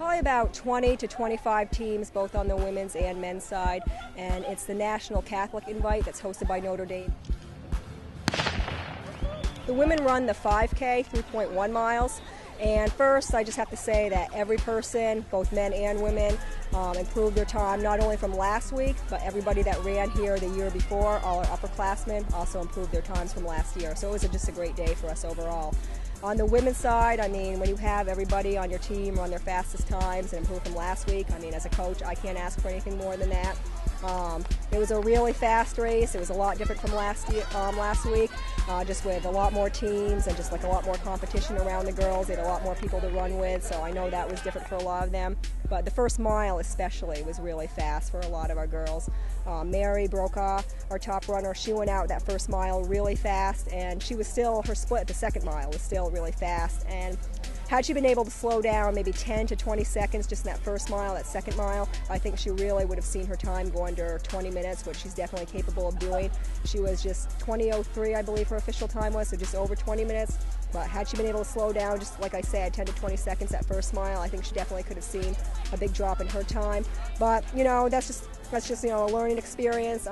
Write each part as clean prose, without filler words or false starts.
Probably about 20 to 25 teams, both on the women's and men's side, and it's the National Catholic Invite that's hosted by Notre Dame. The women run the 5K, 3.1 miles, and first I just have to say that every person, both men and women, improved their time, not only from last week, but everybody that ran here the year before, all our upperclassmen, also improved their times from last year. So it was just a great day for us overall. On the women's side, I mean, when you have everybody on your team run their fastest times and improve from last week, I mean, as a coach, I can't ask for anything more than that. It was a really fast race. It was a lot different from last week, just with a lot more teams and just like a lot more competition around the girls. They had a lot more people to run with, so I know that was different for a lot of them. But the first mile especially was really fast for a lot of our girls. Mary Brokaw, our top runner, she went out that first mile really fast, and she was still, her split, the second mile was still really fast. And had she been able to slow down maybe 10 to 20 seconds just in that first mile, that second mile, I think she really would have seen her time go under 20 minutes, which she's definitely capable of doing. She was just 20:03, I believe her official time was, so just over 20 minutes. But had she been able to slow down, just like I said, 10 to 20 seconds that first mile, I think she definitely could have seen a big drop in her time. But, you know, that's just a learning experience.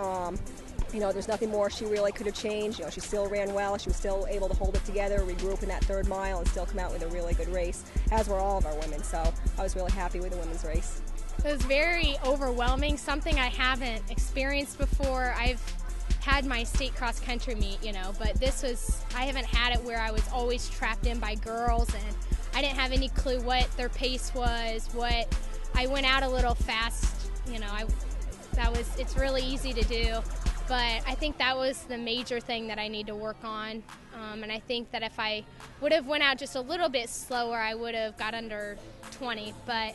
You know, there's nothing more she really could have changed. You know, she still ran well. She was still able to hold it together, regroup in that third mile, and still come out with a really good race, as were all of our women. So I was really happy with the women's race. It was very overwhelming, something I haven't experienced before. I've had my state cross country meet, you know, but I haven't had it where I was always trapped in by girls, and I didn't have any clue what their pace was, I went out a little fast, you know, it's really easy to do. But I think that was the major thing that I need to work on, and I think that if I would have went out just a little bit slower, I would have got under 20. But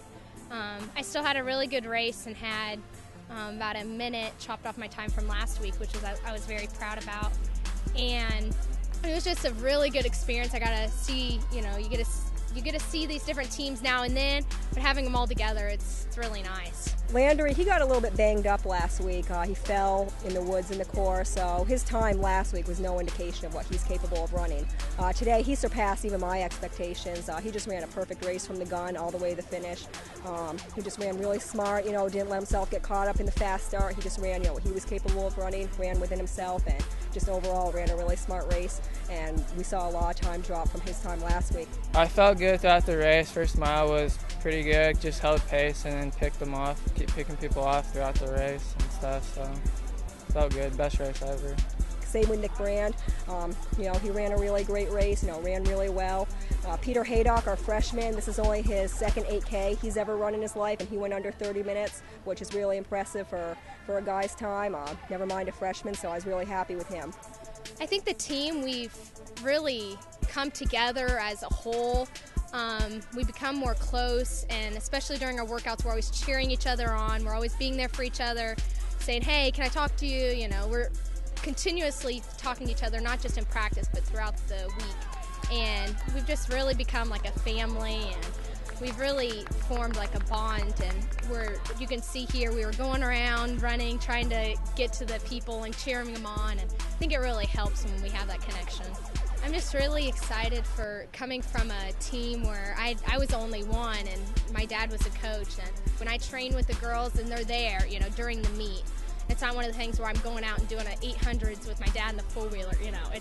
I still had a really good race and had about a minute chopped off my time from last week, which I was very proud about. And it was just a really good experience. I got to see, you know, you get to see these different teams now and then, but having them all together, it's really nice. Landry, he got a little bit banged up last week. He fell in the woods in the course, so his time last week was no indication of what he's capable of running. Today, he surpassed even my expectations. He just ran a perfect race from the gun all the way to the finish. He just ran really smart, you know, didn't let himself get caught up in the fast start. He just ran, you know, what he was capable of running, ran within himself, and just overall ran a really smart race. And we saw a lot of time drop from his time last week. I felt good throughout the race. First mile was pretty good, just held pace and then picked them off, keep picking people off throughout the race and stuff, so felt good, best race ever. Same with Nick Brand. You know, he ran a really great race, you know, ran really well. Peter Haydock, our freshman, this is only his second 8K he's ever run in his life, and he went under 30 minutes, which is really impressive for a guy's time, never mind a freshman, so I was really happy with him. I think the team, we've really come together as a whole. We become more close, and especially during our workouts, we're always cheering each other on. We're always being there for each other, saying, hey, can I talk to you? You know, we're continuously talking to each other, not just in practice, but throughout the week. And we've just really become like a family, and we've really formed like a bond. And you can see here, we were going around, running, trying to get to the people and cheering them on. And I think it really helps when we have that connection. I'm just really excited for coming from a team where I was only one, and my dad was a coach. And when I train with the girls and they're there, you know, during the meet, it's not one of the things where I'm going out and doing an 800s with my dad in the four-wheeler. You know,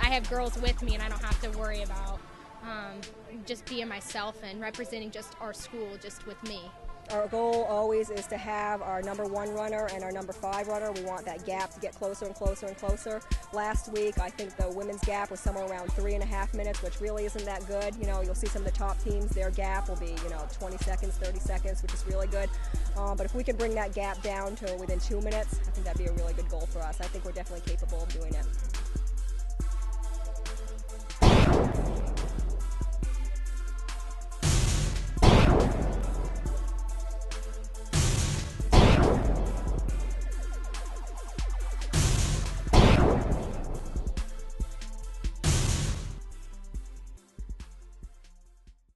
I have girls with me, and I don't have to worry about just being myself and representing just our school just with me. Our goal always is to have our number 1 runner and our number 5 runner. We want that gap to get closer and closer and closer. Last week, I think the women's gap was somewhere around 3.5 minutes, which really isn't that good. You know, you'll see some of the top teams, their gap will be, you know, 20 seconds, 30 seconds, which is really good. But if we can bring that gap down to within 2 minutes, I think that'd be a really good goal for us. I think we're definitely capable of doing it.